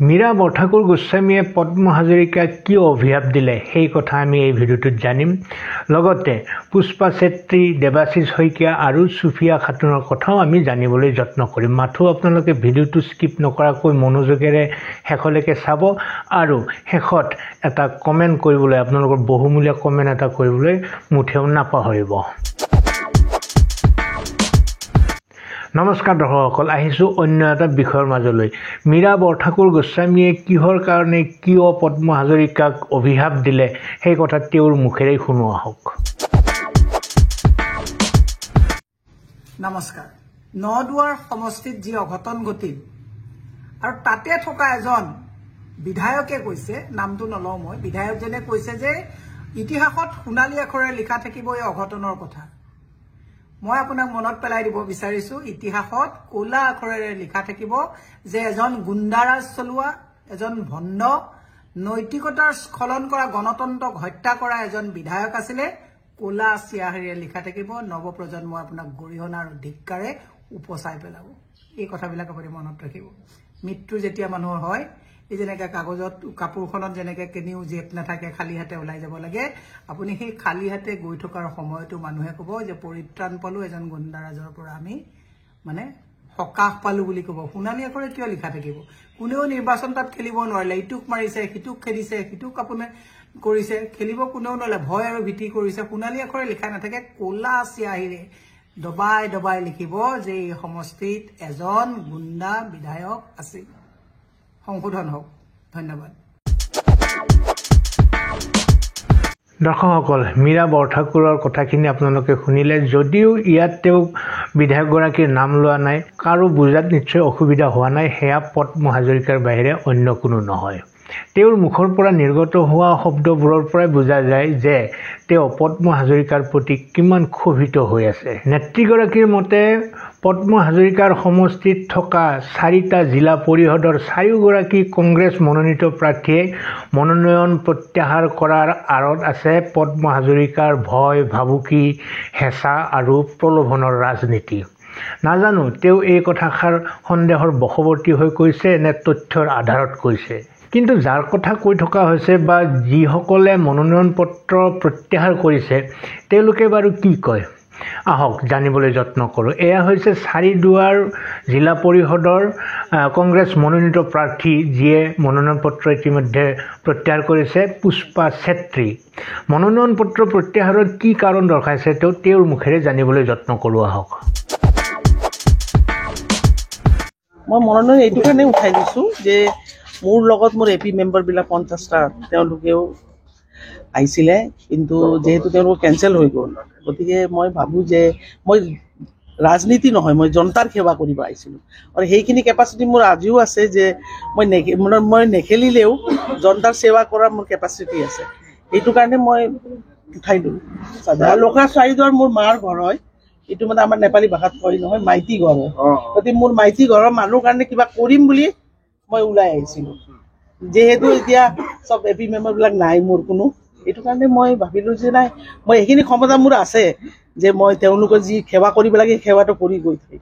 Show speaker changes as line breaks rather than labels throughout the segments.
মীৰা বৰঠাকুৰ গোস্বামীয়ে পদ্ম হাজৰিকাক কি অভিশাপ দিলে সেই কথা আমি এই ভিডিঅ'টোত জানিম। লগতে পুষ্পা চেত্ৰী, দেৱাশীষ শইকীয়া আৰু সুফিয়া খাতুনৰ কথাও আমি জানিবলৈ যত্ন কৰিম। মাথো আপোনালোকে ভিডিঅ'টো স্কিপ নকৰাকৈ মনোযোগেৰে শেষলৈকে চাব আৰু শেষত এটা কমেণ্ট কৰিবলৈ, আপোনালোকৰ বহুমূলীয়া কমেণ্ট এটা কৰিবলৈ মুঠেও নাপাহৰিব। নমস্কাৰ দৰ্শকসকল, আহিছোঁ অন্য এটা বিষয়ৰ মাজলৈ। মীৰা বৰঠাকুৰ গোস্বামীয়ে কিহৰ কাৰণে কিয় পদ্ম হাজৰিকাক অভিশাপ দিলে সেই কথা তেওঁৰ মুখেৰে শুনো আহক।
নমস্কাৰ। নদুৱাৰ সমষ্টিত যি অঘটন ঘটিল আৰু তাতে থকা এজন বিধায়কে কৈছে, নামটো নলওঁ মই, বিধায়কজনে কৈছে যে ইতিহাসত সোণালী আখৰেৰে লিখা থাকিব এই অঘটনৰ কথা। মই আপোনাক মনত পেলাই দিব বিচাৰিছো, ইতিহাসত ক'লা আখৰেৰে লিখা থাকিব যে এজন গুণ্ডাৰাজ চলোৱা, এজন ভণ্ড, নৈতিকতাৰ স্খলন কৰা, গণতন্ত্ৰক হত্যা কৰা এজন বিধায়ক আছিলে। ক'লা চিয়াহেৰে লিখা থাকিব। নৱপ্ৰজন্মই আপোনাক গৰিহণা আৰু ধিক্কাৰে উপচাই পেলাব। এই কথাবিলাক আপুনি মনত ৰাখিব। মৃত্যু যেতিয়া মানুহৰ হয়, এই যেনেকৈ কাগজত কাপোৰখনত যেনেকৈ কেনিও জেপ নাথাকে, খালী হাতে ওলাই যাব লাগে, আপুনি সেই খালী হাতে গৈ থকাৰ সময়তো মানুহে ক'ব যে পৰিত্ৰাণ পালোঁ এজন গুণ্ডাৰাজৰ পৰা, আমি সকাহ পালোঁ বুলি ক'ব। সোণালী আখৰে কিয় লিখা থাকিব? কোনেও নিৰ্বাচন তাত খেলিব নোৱাৰিলে। ইটোক মাৰিছে, সিটোক খেদিছে, সিটোক আপুনি কৰিছে, খেলিব কোনেও নোৱাৰিলে, ভয় আৰু ভীতি কৰিছে। সোণালী আখৰে লিখা নাথাকে, ক'লা চিয়াহীৰে দবাই দবাই লিখিব যে এই সমষ্টিত এজন গুণ্ডা বিধায়ক আছিল। সংশোধন হওক। ধন্যবাদ।
দৰ্শকসকল, মীৰা বৰঠাকুৰৰ কথাখিনি আপোনালোকে শুনিলে। যদিও ইয়াত তেওঁ বিধায়কগৰাকীৰ নাম লোৱা নাই, কাৰো বুজাত নিশ্চয় অসুবিধা হোৱা নাই, সেয়া পদ্ম হাজৰিকাৰ বাহিৰে অন্য কোনো নহয়। তেওঁৰ মুখৰ পৰা নিৰ্গত হোৱা শব্দবোৰৰ পৰাই বুজা যায় যে তেওঁ পদ্ম হাজৰিকাৰ প্ৰতি কিমান ক্ষোভিত হৈ আছে। নেত্ৰীগৰাকীৰ মতে পদ্ম হাজৰিকাৰ সমষ্টিত থকা 4টা জিলা পৰিষদৰ 4গৰাকী কংগ্ৰেছ মনোনীত প্ৰাৰ্থীয়ে মনোনয়ন প্ৰত্যাহাৰ কৰাৰ আঁৰত আছে পদ্ম হাজৰিকাৰ ভয়, ভাবুকি, হেঁচা আৰু প্ৰলোভনৰ ৰাজনীতি। নাজানো তেওঁ এই কথাষাৰ সন্দেহৰ বশৱৰ্তী হৈ কৈছে নে তথ্যৰ আধাৰত কৈছে। কিন্তু যাৰ কথা কৈ থকা হৈছে বা যিসকলে মনোনয়ন পত্ৰ প্ৰত্যাহাৰ কৰিছে তেওঁলোকে বাৰু কি কয়, আহক জানিবলৈ যত্ন কৰোঁ। এয়া হৈছে চাৰিদুৱাৰ জিলা পৰিষদৰ কংগ্ৰেছ মনোনীত প্ৰাৰ্থী, যিয়ে মনোনয়ন পত্ৰ ইতিমধ্যে প্ৰত্যাহাৰ কৰিছে, পুষ্পা চেত্ৰী। মনোনয়ন পত্ৰ প্ৰত্যাহাৰৰ কি কাৰণ দৰ্শাইছে তেওঁৰ মুখেৰে জানিবলৈ যত্ন কৰোঁ আহক।
মই মনোনয়ন এইটো কাৰণে উঠাই দিছোঁ যে মোৰ লগত মোৰ এপি মেম্বাৰবিলাক 50টা তেওঁলোকেও আহিছিলে, কিন্তু যিহেতু তেওঁলোক কেঞ্চেল হৈ গ'ল, গতিকে মই ভাবোঁ যে মই ৰাজনীতি নহয়, মই জনতাৰ সেৱা কৰিব আহিছিলোঁ আৰু সেইখিনি কেপাচিটি মোৰ আজিও আছে যে মই নেখেলিলেও জনতাৰ সেৱা কৰাৰ মোৰ কেপাচিটি আছে। এইটো কাৰণে মই উঠাই দিলোঁ। লখৰা চাৰিদুৱাৰ মোৰ মাৰ ঘৰ হয়, এইটো আমাৰ নেপালী ভাষাত কয় নহয়, মাইতী ঘৰ হয়। গতিকে মোৰ মাইতী ঘৰৰ মানুহৰ কাৰণে কিবা কৰিম বুলি মই ওলাই আহিছিলোঁ। যিহেতু এতিয়া চব এপি মেম্বাৰবিলাক নাই মোৰ কোনো, এইটো কাৰণে মই ভাবিলোঁ যে নাই, মই এইখিনি ক্ষমতা মোৰ আছে যে মই তেওঁলোকৰ যি সেৱা কৰিব লাগে সেই সেৱাটো কৰি গৈ থাকিম।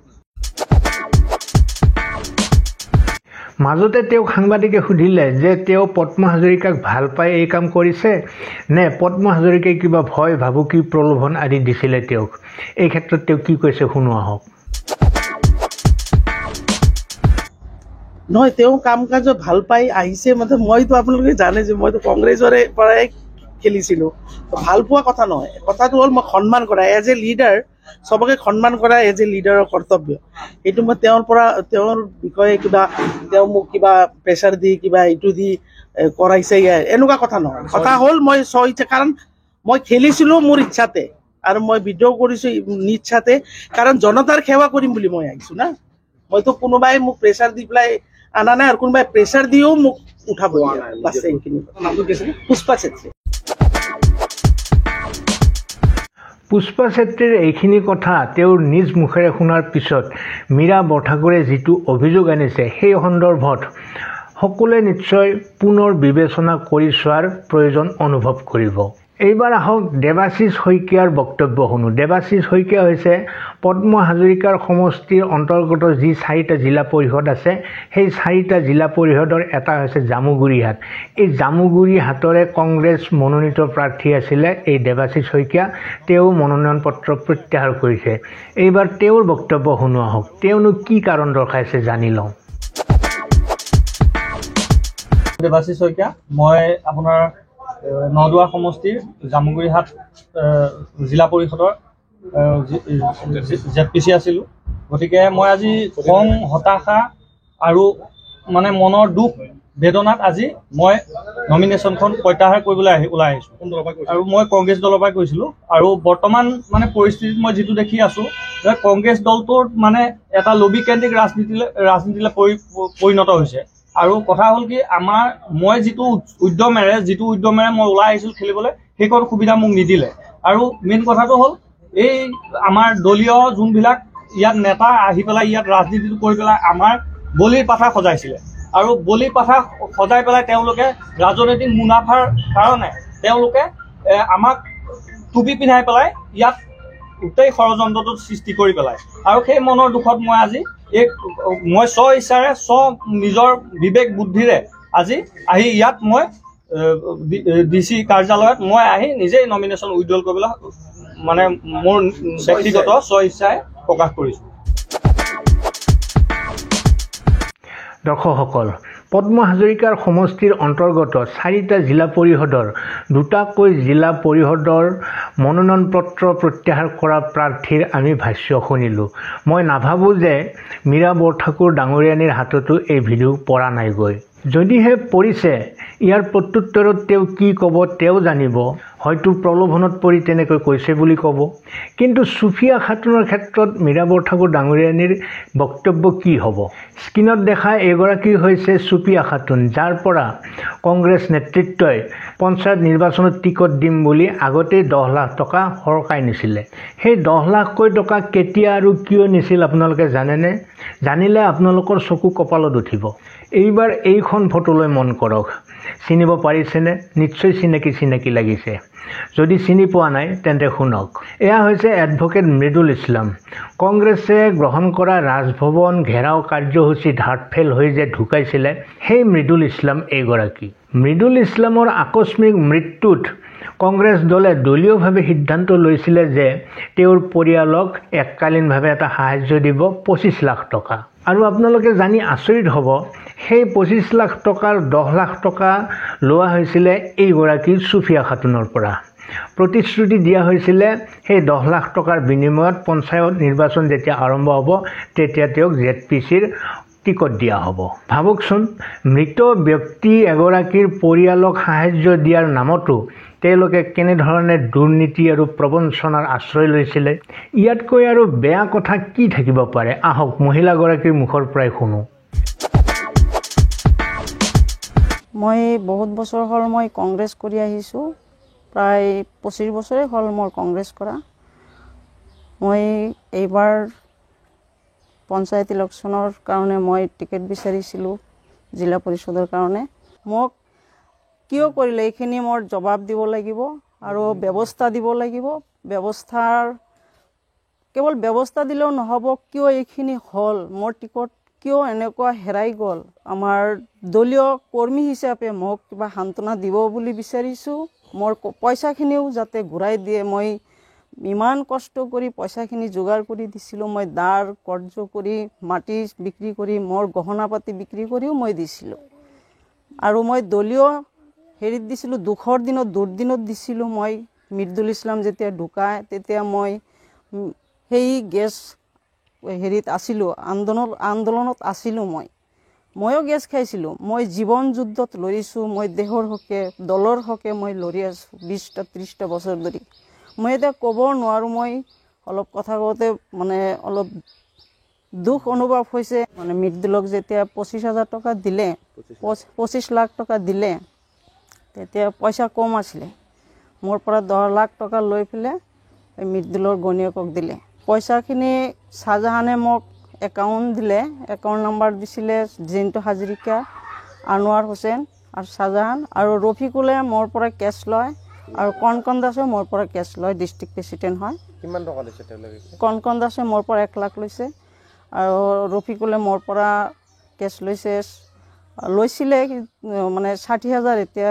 মাজতে তেওঁক সাংবাদিকে সুধিলে যে তেওঁ পদ্ম হাজৰিকাক ভাল পাই এই কাম কৰিছে নে পদ্ম হাজৰিকাই কিবা ভয়, ভাবুকি, প্ৰলোভন আদি দিছিলে তেওঁক। এই ক্ষেত্ৰত তেওঁ কি কৈছে শুনো আহক।
নহয়, তেওঁ কাম কাজ ভাল পাই আহিছে, মইতো আপোনালোকে জানে যে মইতো কংগ্ৰেছৰে পৰাই খেলিছিলোঁ। ভাল পোৱা কথা নহয়, কথাটো হ'ল মই সন্মান কৰা, এজ এ লিডাৰ চবকে সন্মান কৰা এজ এ লিডাৰৰ কৰ্তব্য। সেইটো মই তেওঁৰ বিষয়ে তেওঁ মোক কিবা প্ৰেছাৰ দি কিবা এইটো দি কৰাইছে এনেকুৱা কথা নহয়। কথা হ'ল মই কাৰণ মই খেলিছিলোঁ মোৰ ইচ্ছাতে আৰু মই বিদ্ৰোহ কৰিছোঁ নিচ্ছাতে, কাৰণ জনতাৰ সেৱা কৰিম বুলি মই আহিছোঁ না। মইতো কোনোবাই মোক প্ৰেছাৰ দি পেলাই আনা নাই আৰু কোনোবাই প্ৰেছাৰ দিও মোক উঠাব। পুষ্পা চেত্ৰী।
পুষ্পা চেত্ৰীৰ এইখিনি কথা তেওঁৰ নিজ মুখেৰে শুনাৰ পিছত মীৰা বৰঠাকুৰে যিটো অভিযোগ আনিছে সেই সন্দৰ্ভত সকলোৱে নিশ্চয় পুনৰ বিবেচনা কৰি চোৱাৰ প্ৰয়োজন অনুভৱ কৰিব। এইবাৰ আহক দেৱাশিষ শইকীয়াৰ বক্তব্য শুনো। দেৱাশিষ শইকীয়া হৈছে পদ্ম হাজৰিকাৰ সমষ্টিৰ অন্তৰ্গত যি 4টা জিলা পৰিষদ আছে, সেই 4টা জিলা পৰিষদৰ এটা হৈছে জামুগুৰিহাট। এই জামুগুৰিহাটৰে কংগ্ৰেছ মনোনীত প্ৰাৰ্থী আছিলে এই দেৱাশিষ শইকীয়া। তেওঁ মনোনয়ন পত্ৰ প্ৰত্যাহাৰ কৰিছে। এইবাৰ তেওঁৰ বক্তব্য শুনো আহক। তেওঁনো কি কাৰণ দৰ্শাইছে জানি লওঁ।
দেৱাশিষ শইকীয়া, মই আপোনাৰ নদুৱা সমষ্টিৰ জামুগুৰিহাট জিলা পৰিষদৰ ZPC আছিলোঁ। গতিকে মই আজি খং, হতাশা আৰু মানে মনৰ দুখ বেদনাত আজি মই নমিনেশ্যনখন প্ৰত্যাহাৰ কৰিবলৈ ওলাই আহিছোঁ। আৰু মই কংগ্ৰেছ দলৰ পৰা কৈছিলোঁ। আৰু বৰ্তমান মানে পৰিস্থিতিত মই যিটো দেখি আছোঁ যে কংগ্ৰেছ দলটোৰ মানে এটা লবিকেন্দ্ৰিক ৰাজনীতিলৈ পৰিণত হৈছে। আৰু কথা হ'ল কি, মই যিটো উদ্যমেৰে মই ওলাই আহিছিলোঁ খেলিবলৈ, সেইকণ সুবিধা মোক নিদিলে। আৰু মেইন কথাটো হ'ল এই আমাৰ দলীয় যোনবিলাক ইয়াত নেতা আহি পেলাই ইয়াত ৰাজনীতিটো কৰি পেলাই আমাৰ বলিৰ পাঠা সজাইছিলে। আৰু বলিৰ পাঠা সজাই পেলাই তেওঁলোকে ৰাজনৈতিক মুনাফাৰ কাৰণে তেওঁলোকে আমাক টুপি পিন্ধাই পেলাই ইয়াত গোটেই ষড়যন্ত্ৰটো সৃষ্টি কৰি পেলায়। আৰু সেই মনৰ দুখত মই আজি মই স্ব ইচ্ছাৰে নিজৰ বিবেক বুদ্ধিৰে আজি আহি ইয়াত মই DC কাৰ্যালয়ত মই আহি নিজেই নমিনেশ্যন উইথড্ৰল কৰিবলৈ মানে মোৰ ব্যক্তিগত স্ব ইচ্ছাই প্ৰকাশ কৰিছোঁ।
দৰ্শকসকল, পদ্ম হাজৰিকাৰ সমষ্টিৰ অন্তৰ্গত 4টা জিলা পৰিষদৰ 2টাকৈ জিলা পৰিষদৰ মনোনয়ন পত্ৰ প্ৰত্যাহাৰ কৰা প্ৰাৰ্থীৰ আমি ভাষ্য শুনিলোঁ। মই নাভাবোঁ যে মীৰা বৰঠাকুৰ ডাঙৰীয়ানীৰ হাততো এই ভিডিঅ' পৰা নাইগৈ। যদিহে পৰিছে, ইয়াৰ প্ৰত্যুত্তৰত তেওঁ কি ক'ব তেওঁ জানিব। হয়তো প্ৰলোভনত পৰি তেনেকৈ কৈছে বুলি ক'ব। কিন্তু চুফিয়া খাতুনৰ ক্ষেত্ৰত মীৰা বৰঠাকুৰ ডাঙৰীয়ানীৰ বক্তব্য কি হ'ব? স্ক্ৰীণত দেখা এগৰাকী হৈছে চুফিয়া খাতুন, যাৰ পৰা কংগ্ৰেছ নেতৃত্বই পঞ্চায়ত নিৰ্বাচনত টিকট দিম বুলি আগতেই 10 লাখ টকা সৰকাই নিছিলে। সেই 10 লাখকৈ টকা কেতিয়া আৰু কিয় নিছিল আপোনালোকে জানেনে? জানিলে আপোনালোকৰ চকু কপালত উঠিব। এইবাৰ এইখন ফটোলৈ মন কৰক। চিনিব পাৰিছেনে? নিশ্চয় চিনাকি লাগিছে। যদি চিনি পোৱা নাই তেন্তে শুনক। এয়া হৈছে এডভোকেট মৃদুল ইছলাম। কংগ্ৰেছে গ্ৰহণ কৰা ৰাজভৱন ঘেৰাও কাৰ্যসূচীত হাৰ্টফেইল হৈ যে ঢুকাইছিলে, সেই মৃদুল ইছলাম এইগৰাকী। মৃদুল ইছলামৰ আকস্মিক মৃত্যুত কংগ্ৰেছ দলে দলীয়ভাৱে সিদ্ধান্ত লৈছিলে যে তেওঁৰ পৰিয়ালক এককালীনভাৱে এটা সাহায্য দিব 25 লাখ টকা। আৰু আপোনালোকে জানি আচৰিত হ'ব, সেই 25 লাখ টকাৰ 10 লাখ টকা লোৱা হৈছিলে এইগৰাকী চুফিয়া খাতুনৰ পৰা। প্ৰতিশ্ৰুতি দিয়া হৈছিলে সেই 10 লাখ টকাৰ বিনিময়ত পঞ্চায়ত নিৰ্বাচন যেতিয়া আৰম্ভ হ'ব তেতিয়া তেওঁক ZPCৰ টিকট দিয়া হ'ব। ভাবকচোন, মৃত ব্যক্তি এগৰাকীৰ পৰিয়ালক সাহায্য দিয়াৰ নামতো তেওঁলোকে কেনেধৰণে দুৰ্নীতি আৰু প্ৰবঞ্চনাৰ আশ্ৰয় লৈছিলে। ইয়াতকৈ আৰু বেয়া কথা কি থাকিব পাৰে? আহক মহিলাগৰাকীৰ মুখৰ পৰাই শুনো।
মই বহুত বছৰ হ'ল মই কংগ্ৰেছ কৰি আহিছোঁ। প্ৰায় 25 বছৰে হ'ল মোৰ কংগ্ৰেছ কৰা। মই এইবাৰ পঞ্চায়ত ইলেকশ্যনৰ কাৰণে মই টিকেট বিচাৰিছিলোঁ জিলা পৰিষদৰ কাৰণে। মোক কিয় কৰিলে এইখিনি মোৰ জবাব দিব লাগিব আৰু ব্যৱস্থা দিব লাগিব। কেৱল ব্যৱস্থা দিলেও নহ'ব, কিয় এইখিনি হ'ল, মোৰ টিকট কিয় এনেকুৱা হেৰাই গ'ল। আমাৰ দলীয় কৰ্মী হিচাপে মোক কিবা সান্তনা দিব বুলি বিচাৰিছোঁ। মোৰ পইচাখিনিও যাতে ঘূৰাই দিয়ে। মই ইমান কষ্ট কৰি পইচাখিনি যোগাৰ কৰি দিছিলোঁ। মই দাৰ কৰ্য কৰি মাটি বিক্ৰী কৰি মোৰ গহনা পাতি বিক্ৰী কৰিও মই দিছিলোঁ। আৰু মই দলীয় হেৰিত দিছিলোঁ, দুখৰ দিনত দুৰ্দিনত দিছিলোঁ। মই মৃদুল ইছলাম যেতিয়া ঢুকায় তেতিয়া মই সেই গেছ হেৰিত আছিলোঁ, আন্দোলনত আছিলোঁ। ময়ো গেছ খাইছিলোঁ। মই জীৱন যুদ্ধত লৰিছোঁ। মই দেশৰ হকে দলৰ হকে মই লৰি আছোঁ 20-30টা বছৰ ধৰি। মই এতিয়া ক'ব নোৱাৰোঁ। মই অলপ কথা কওঁতে মানে অলপ দুখ অনুভৱ হৈছে। মানে মৃদুলক যেতিয়া 25,000 টকা দিলে, 25 লাখ টকা দিলে, তেতিয়া পইচা কম আছিলে। মোৰ পৰা 10 লাখ টকা লৈ পেলাই মৃদুলৰ ঘৈণীয়েকক দিলে। পইচাখিনি শ্বাহজাহানে মোক একাউণ্ট দিলে। একাউণ্ট নম্বৰ দিছিলে জিন্তু হাজৰিকা, আনোৱাৰ হুছেইন আৰু শ্বাহজাহান। আৰু ৰফিকুলে মোৰ পৰা কেছ লয় আৰু কণকণ দাসে মোৰ পৰা কেছ লয়, ডিষ্ট্ৰিক্ট প্ৰেচিডেণ্ট হয়।
কিমান টকা লৈছে তেওঁলোকে?
কণকণ দাসে মোৰ পৰা 1 লাখ লৈছে আৰু ৰফিকুলে মোৰ পৰা কেছ লৈছিলে মানে 60,000 এতিয়া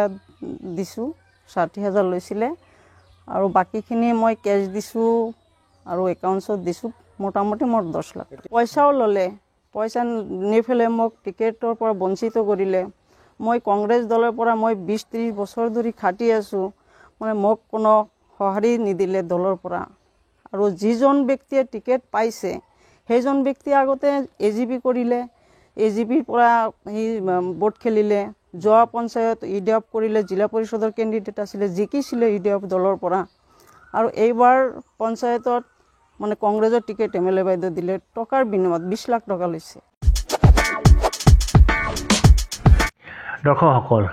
দিছোঁ, 60,000 লৈছিলে আৰু বাকীখিনি মই কেছ দিছোঁ আৰু একাউণ্টছত দিছোঁ, মোটামুটি মোৰ 10 লাখ। পইচাও ল'লে, পইচা নি পেলাই মোক টিকেটৰ পৰা বঞ্চিত কৰিলে। মই কংগ্ৰেছ দলৰ পৰা মই 20-30 বছৰ ধৰি খাটি আছোঁ, মানে মোক কোনো সঁহাৰি নিদিলে দলৰ পৰা। আৰু যিজন ব্যক্তিয়ে টিকেট পাইছে সেইজন ব্যক্তিয়ে আগতে AGP কৰিলে, AGPৰ পৰা সি ভোট খেলিলে, যোৱা পঞ্চায়ত EDF কৰিলে, জিলা পৰিষদৰ কেণ্ডিডেট আছিলে, জিকিছিলে EDF দলৰ পৰা। আৰু এইবাৰ পঞ্চায়তত মানে কংগ্ৰেছৰ টিকেট MLA বাইদেউ দিলে, টকাৰ বিনিময়ত 20 লাখ টকা লৈছে।
দৰ্শকসকল,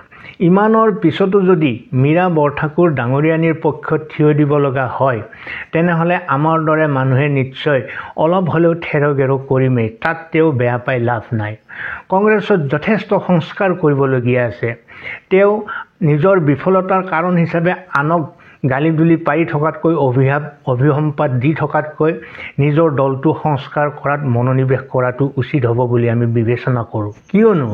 ইমানৰ পিছতো যদি মীৰা বৰঠাকুৰ ডাঙৰীয়ানীৰ পক্ষত থিয় দিব লগা হয়, তেনেহ'লে আমাৰ দৰে মানুহে নিশ্চয় অলপ হ'লেও থেৰগেৰো কৰিমেই, তাত তেওঁ বেয়া পাই লাভ নাই। কংগ্ৰেছত যথেষ্ট সংস্কাৰ কৰিবলগীয়া আছে। তেওঁ নিজৰ বিফলতাৰ কাৰণ হিচাপে আনক গালি দুলি পাৰি থকাতকৈ, অভিসম্পাত দি থকাতকৈ নিজৰ দলটো সংস্কাৰ কৰাত মনোনিৱেশ কৰাটো উচিত হ'ব বুলি আমি বিবেচনা কৰোঁ। কিয়নো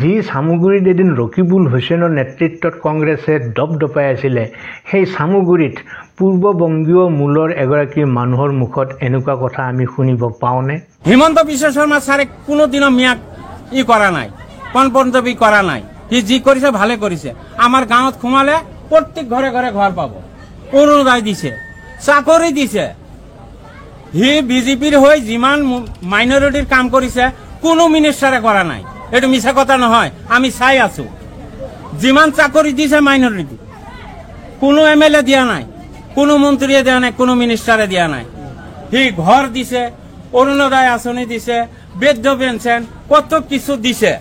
যি চামুগুৰিত এদিন ৰকিবুল হুছেইনৰ নেতৃত্বত কংগ্ৰেছে দপদপাই আছিলে, সেই চামুগুৰিত পূৰ্ববংগীয় মূলৰ এগৰাকী মানুহৰ মুখত এনেকুৱা কথা আমি শুনিব পাওঁনে?
হিমন্ত বিশ্ব শৰ্মা ছাৰে কোনোদিনো মিয়াক কৰা নাই, কনপঞ্জবি কৰা নাই। সি যি কৰিছে ভালে কৰিছে। আমাৰ গাঁৱত সোমালে প্ৰত্যেক ঘৰে ঘৰে ঘৰ পাব, অৰুণোদয় দিছে, চাকৰি দিছে। সি বিজেপিৰ হৈ যিমান মাইনৰিটিৰ কাম কৰিছে কোনো মিনিষ্টাৰে কৰা নাই। এইটো মিছা কথা নহয়, আমি চাই আছো। যিমান চাকৰি দিছে মাইনৰিটি, কোনো MLA দিয়া নাই, কোনো মন্ত্ৰীয়ে দিয়া নাই, কোনো মিনিষ্টাৰে দিয়া নাই। সি ঘৰ দিছে, অৰুণোদয় আঁচনি দিছে, বৃদ্ধ পেঞ্চন, কত কিছু দিছে।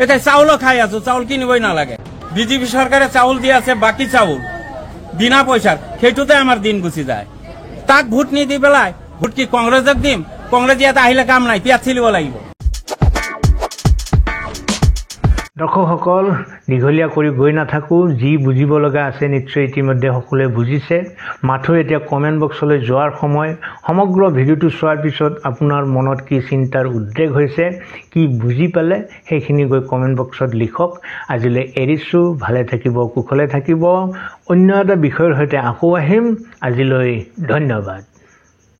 এতিয়া চাউলো খাই আছো, চাউল কিনিবই নালাগে। বিজেপি চৰকাৰে চাউল দি আছে, বাকী চাউল বিনা পইচাৰ, সেইটোতে আমাৰ দিন গুচি যায়। তাক ভোট নিদি পেলাই ভোট কি কংগ্ৰেছক দিম? কংগ্ৰেছ ইয়াত আহিলে কাম নাই, পিয়াত চিলিব লাগিব।
দৰ্শকসকল, দীঘলীয়া কৰি গৈ নাথাকোঁ, যি বুজিব লগা আছে নিশ্চয় ইতিমধ্যে সকলোৱে বুজিছে। মাথো এতিয়া কমেণ্ট বক্সলৈ যোৱাৰ সময়। সমগ্ৰ ভিডিঅ'টো চোৱাৰ পিছত আপোনাৰ মনত কি চিন্তাৰ উদ্ৰেক হৈছে, কি বুজি পালে, সেইখিনি গৈ কমেণ্ট বক্সত লিখক। আজিলৈ এৰিছোঁ, ভালে থাকিব, কুশলে থাকিব। অন্য এটা বিষয়ৰ সৈতে আকৌ আহিম। আজিলৈ ধন্যবাদ।